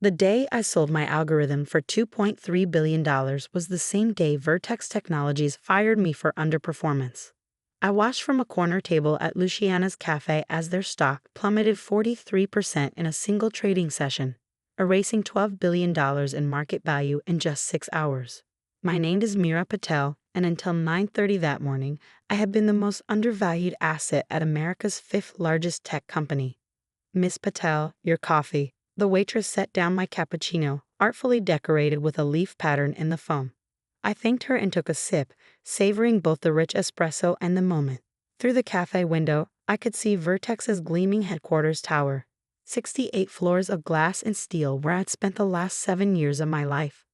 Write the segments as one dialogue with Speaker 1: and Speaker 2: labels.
Speaker 1: The day I sold my algorithm for $2.3 billion was the same day Vertex Technologies fired me for underperformance. I watched from a corner table at Luciana's Café as their stock plummeted 43% in a single trading session, erasing $12 billion in market value in just 6 hours. My name is Mira Patel, and until 9:30 that morning, I had been the most undervalued asset at America's 5th largest tech company. "Miss Patel, your coffee." The waitress set down my cappuccino, artfully decorated with a leaf pattern in the foam. I thanked her and took a sip, savoring both the rich espresso and the moment. Through the cafe window, I could see Vertex's gleaming headquarters tower, 68 floors of glass and steel where I'd spent the last 7 years of my life.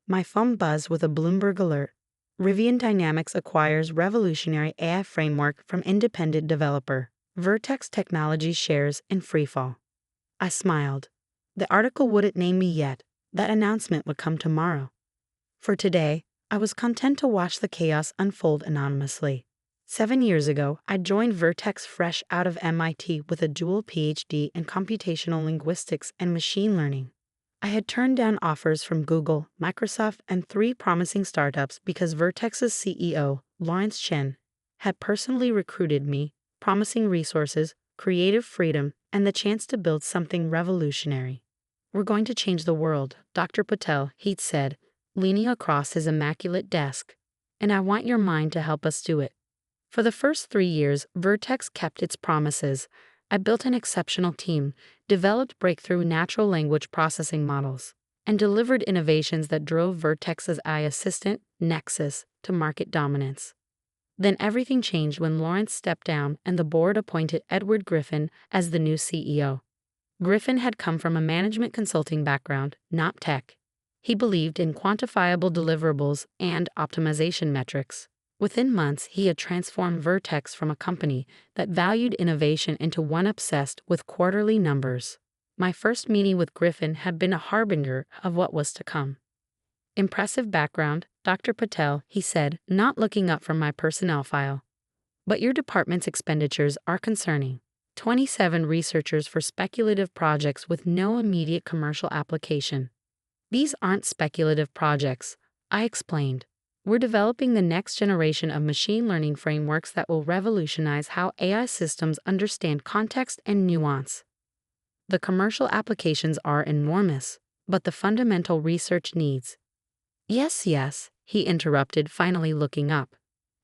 Speaker 1: My phone buzzed with a Bloomberg alert. Rivian Dynamics acquires revolutionary AI framework from independent developer. Vertex Technologies shares in freefall. I smiled. The article wouldn't name me yet. That announcement would come tomorrow. For today, I was content to watch the chaos unfold anonymously. 7 years ago, I joined Vertex fresh out of MIT with a dual PhD in computational linguistics and machine learning. I had turned down offers from Google, Microsoft, and 3 promising startups because Vertex's CEO, Lawrence Chen, had personally recruited me, promising resources, creative freedom, and the chance to build something revolutionary. "We're going to change the world, Dr. Patel," he'd said, leaning across his immaculate desk. "And I want your mind to help us do it." For the first 3 years, Vertex kept its promises. I built an exceptional team, developed breakthrough natural language processing models, and delivered innovations that drove Vertex's AI assistant, Nexus, to market dominance. Then everything changed when Lawrence stepped down and the board appointed Edward Griffin as the new CEO. Griffin had come from a management consulting background, not tech. He believed in quantifiable deliverables and optimization metrics. Within months, he had transformed Vertex from a company that valued innovation into one obsessed with quarterly numbers. My first meeting with Griffin had been a harbinger of what was to come. "Impressive background, Dr. Patel," he said, not looking up from my personnel file. "But your department's expenditures are concerning. 27 researchers for speculative projects with no immediate commercial application." "These aren't speculative projects," I explained. "We're developing the next generation of machine learning frameworks that will revolutionize how AI systems understand context and nuance. The commercial applications are enormous, but the fundamental research needs—" Yes, he interrupted, finally looking up.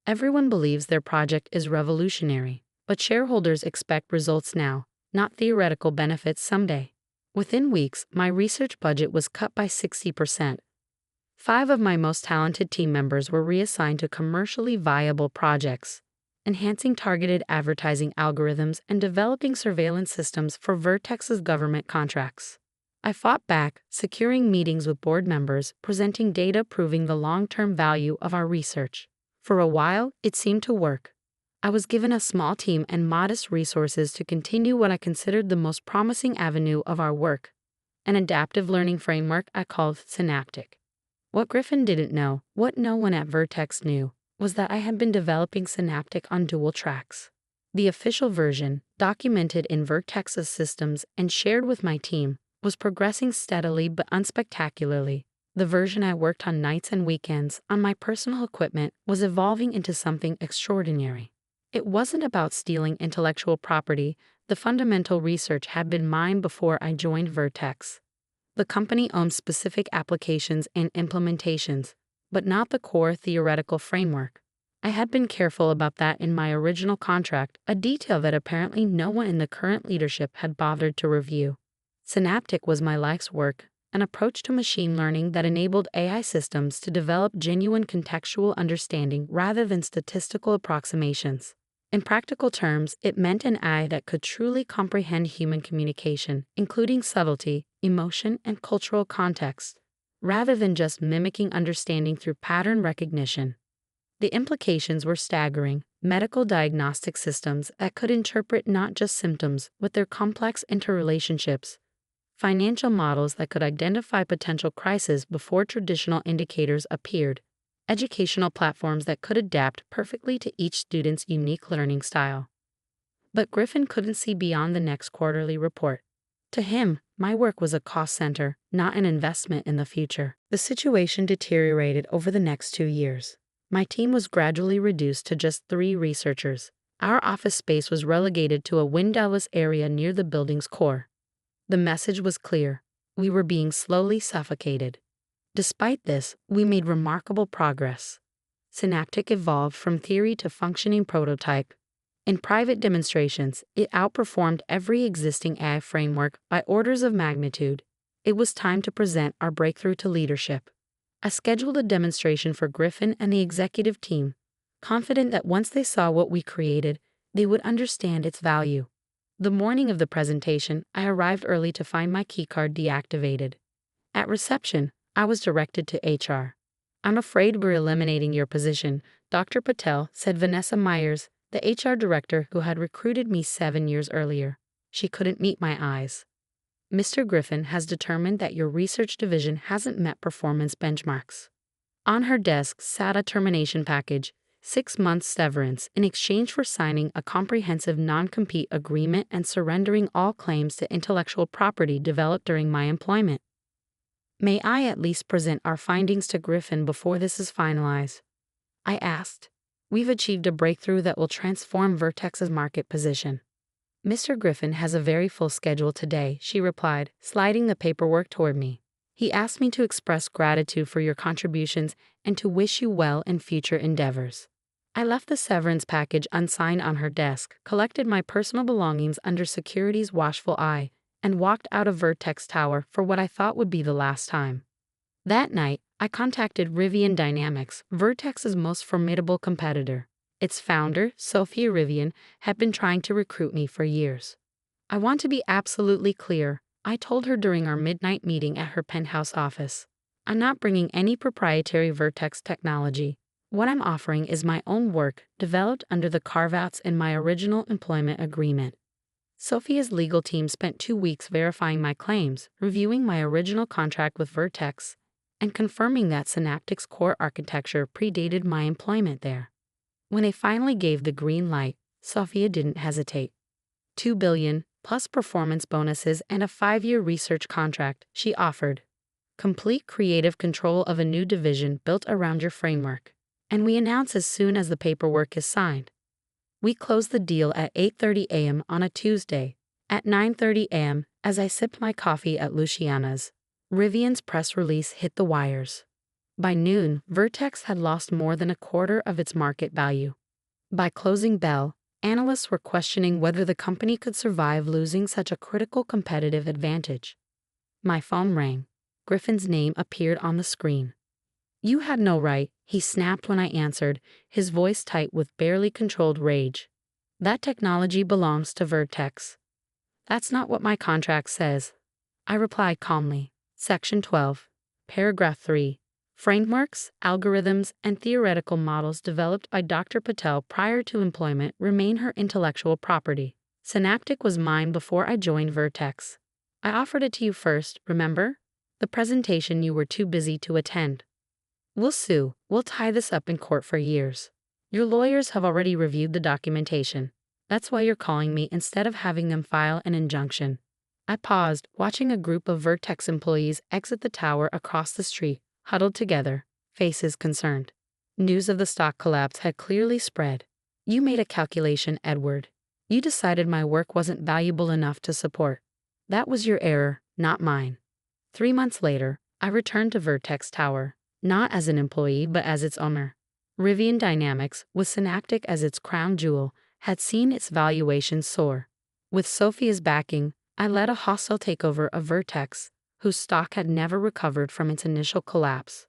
Speaker 1: "Everyone believes their project is revolutionary, but shareholders expect results now, not theoretical benefits someday." Within weeks, my research budget was cut by 60%. 5 of my most talented team members were reassigned to commercially viable projects, enhancing targeted advertising algorithms and developing surveillance systems for Vertex's government contracts. I fought back, securing meetings with board members, presenting data proving the long-term value of our research. For a while, it seemed to work. I was given a small team and modest resources to continue what I considered the most promising avenue of our work, an adaptive learning framework I called Synaptic. What Griffin didn't know, what no one at Vertex knew, was that I had been developing Synaptic on dual tracks. The official version, documented in Vertex's systems and shared with my team, was progressing steadily but unspectacularly. The version I worked on nights and weekends on my personal equipment was evolving into something extraordinary. It wasn't about stealing intellectual property. The fundamental research had been mine before I joined Vertex. The company owned specific applications and implementations, but not the core theoretical framework. I had been careful about that in my original contract, a detail that apparently no one in the current leadership had bothered to review. Synaptic was my life's work, an approach to machine learning that enabled AI systems to develop genuine contextual understanding rather than statistical approximations. In practical terms, it meant an AI that could truly comprehend human communication, including subtlety, emotion, and cultural context, rather than just mimicking understanding through pattern recognition. The implications were staggering: medical diagnostic systems that could interpret not just symptoms, but their complex interrelationships, financial models that could identify potential crises before traditional indicators appeared, educational platforms that could adapt perfectly to each student's unique learning style. But Griffin couldn't see beyond the next quarterly report. To him, my work was a cost center, not an investment in the future. The situation deteriorated over the next 2 years. My team was gradually reduced to just 3 researchers. Our office space was relegated to a windowless area near the building's core. The message was clear. We were being slowly suffocated. Despite this, we made remarkable progress. Synaptic evolved from theory to functioning prototype. In private demonstrations, it outperformed every existing AI framework by orders of magnitude. It was time to present our breakthrough to leadership. I scheduled a demonstration for Griffin and the executive team, confident that once they saw what we created, they would understand its value. The morning of the presentation, I arrived early to find my keycard deactivated. At reception, I was directed to HR. "I'm afraid we're eliminating your position," Dr. Patel said. Vanessa Myers, the HR director who had recruited me 7 years earlier. She couldn't meet my eyes. "Mr. Griffin has determined that your research division hasn't met performance benchmarks." On her desk sat a termination package, 6 months severance in exchange for signing a comprehensive non-compete agreement and surrendering all claims to intellectual property developed during my employment. "May I at least present our findings to Griffin before this is finalized?" I asked. "We've achieved a breakthrough that will transform Vertex's market position." "Mr. Griffin has a very full schedule today," she replied, sliding the paperwork toward me. "He asked me to express gratitude for your contributions and to wish you well in future endeavors." I left the severance package unsigned on her desk, collected my personal belongings under security's watchful eye, and walked out of Vertex Tower for what I thought would be the last time. That night, I contacted Rivian Dynamics, Vertex's most formidable competitor. Its founder, Sophia Rivian, had been trying to recruit me for years. "I want to be absolutely clear," I told her during our midnight meeting at her penthouse office. "I'm not bringing any proprietary Vertex technology. What I'm offering is my own work developed under the carve-outs in my original employment agreement." Sophia's legal team spent 2 weeks verifying my claims, reviewing my original contract with Vertex, and confirming that Synaptic's core architecture predated my employment there. When they finally gave the green light, Sophia didn't hesitate. $2 billion, plus performance bonuses and a 5-year research contract, she offered. "Complete creative control of a new division built around your framework. And we announce as soon as the paperwork is signed." We closed the deal at 8:30 a.m. on a Tuesday. At 9:30 a.m., as I sipped my coffee at Luciana's, Rivian's press release hit the wires. By noon, Vertex had lost more than a quarter of its market value. By closing bell, analysts were questioning whether the company could survive losing such a critical competitive advantage. My phone rang. Griffin's name appeared on the screen. "You had no right," he snapped when I answered, his voice tight with barely controlled rage. "That technology belongs to Vertex." "That's not what my contract says," I replied calmly. Section 12, Paragraph 3. Frameworks, algorithms, and theoretical models developed by Dr. Patel prior to employment remain her intellectual property. Synaptic was mine before I joined Vertex. I offered it to you first, remember? The presentation you were too busy to attend. "We'll sue. We'll tie this up in court for years. Your lawyers have already reviewed the documentation. That's why you're calling me instead of having them file an injunction." I paused, watching a group of Vertex employees exit the tower across the street, huddled together, faces concerned. News of the stock collapse had clearly spread. "You made a calculation, Edward. You decided my work wasn't valuable enough to support. That was your error, not mine." 3 months later, I returned to Vertex Tower, not as an employee but as its owner. Rivian Dynamics, with Synaptic as its crown jewel, had seen its valuation soar. With Sophia's backing, I led a hostile takeover of Vertex, whose stock had never recovered from its initial collapse.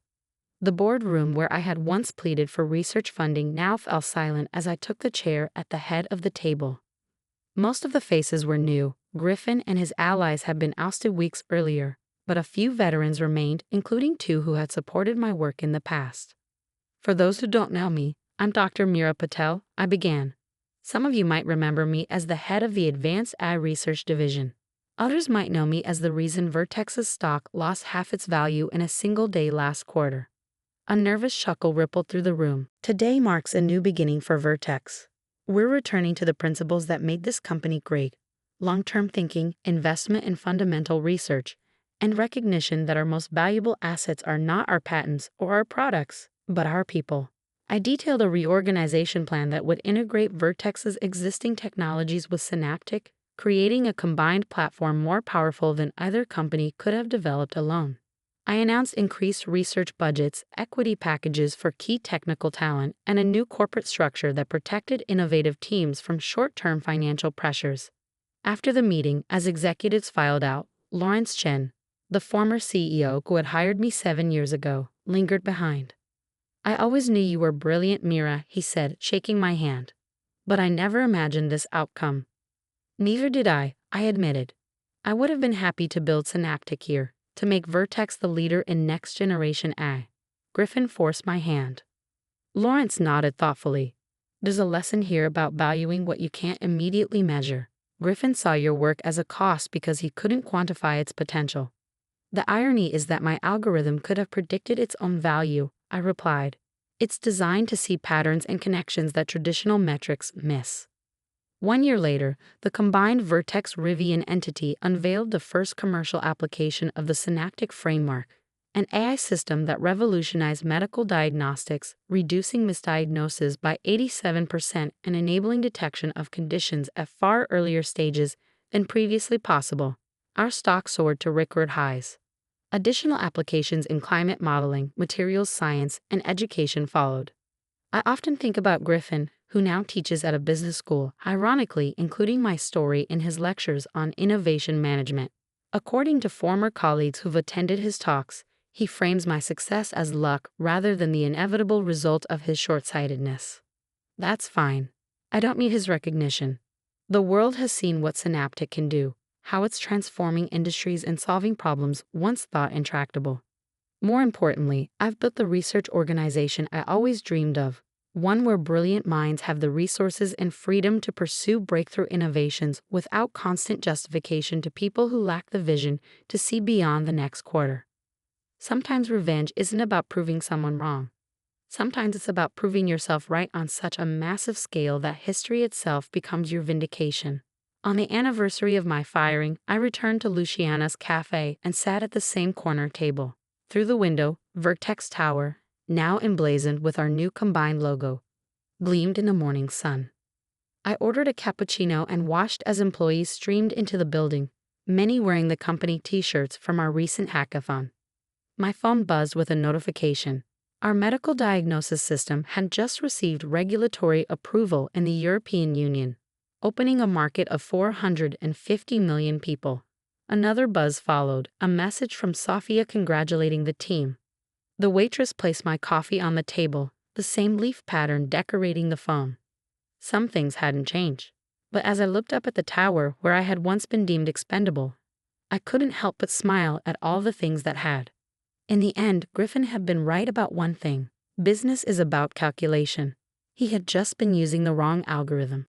Speaker 1: The boardroom where I had once pleaded for research funding now fell silent as I took the chair at the head of the table. Most of the faces were new. Griffin and his allies had been ousted weeks earlier, but a few veterans remained, including 2 who had supported my work in the past. "For those who don't know me, I'm Dr. Mira Patel," I began. "Some of you might remember me as the head of the Advanced AI Research Division. Others might know me as the reason Vertex's stock lost half its value in a single day last quarter." A nervous chuckle rippled through the room. "Today marks a new beginning for Vertex. We're returning to the principles that made this company great. long-term thinking, investment in fundamental research, and recognition that our most valuable assets are not our patents or our products, but our people. I detailed a reorganization plan that would integrate Vertex's existing technologies with Synaptic, creating a combined platform more powerful than either company could have developed alone. I announced increased research budgets, equity packages for key technical talent, and a new corporate structure that protected innovative teams from short-term financial pressures. After the meeting, as executives filed out, Lawrence Chen, the former CEO who had hired me 7 years ago, lingered behind. "I always knew you were brilliant, Mira," he said, shaking my hand. "But I never imagined this outcome." "Neither did I admitted. I would have been happy to build Synaptic here, to make Vertex the leader in next-generation AI." Griffin forced my hand. Lawrence nodded thoughtfully. "There's a lesson here about valuing what you can't immediately measure. Griffin saw your work as a cost because he couldn't quantify its potential." "The irony is that my algorithm could have predicted its own value," I replied. "It's designed to see patterns and connections that traditional metrics miss." 1 year later, the combined Vertex Rivian entity unveiled the first commercial application of the Synaptic framework, an AI system that revolutionized medical diagnostics, reducing misdiagnosis by 87% and enabling detection of conditions at far earlier stages than previously possible. Our stock soared to record highs. Additional applications in climate modeling, materials science, and education followed. I often think about Griffin, who now teaches at a business school, ironically including my story in his lectures on innovation management. According to former colleagues who've attended his talks, he frames my success as luck rather than the inevitable result of his short-sightedness. That's fine. I don't need his recognition. The world has seen what Synaptic can do, how it's transforming industries and solving problems once thought intractable. More importantly, I've built the research organization I always dreamed of, one where brilliant minds have the resources and freedom to pursue breakthrough innovations without constant justification to people who lack the vision to see beyond the next quarter. Sometimes revenge isn't about proving someone wrong. Sometimes it's about proving yourself right on such a massive scale that history itself becomes your vindication. On the anniversary of my firing, I returned to Luciana's Café and sat at the same corner table. Through the window, Vertex Tower, now emblazoned with our new combined logo, gleamed in the morning sun. I ordered a cappuccino and watched as employees streamed into the building, many wearing the company t-shirts from our recent hackathon. My phone buzzed with a notification. Our medical diagnosis system had just received regulatory approval in the European Union, opening a market of 450 million people. Another buzz followed, a message from Sofia congratulating the team. The waitress placed my coffee on the table, the same leaf pattern decorating the phone. Some things hadn't changed, but as I looked up at the tower where I had once been deemed expendable, I couldn't help but smile at all the things that had. In the end, Griffin had been right about one thing. Business is about calculation. He had just been using the wrong algorithm.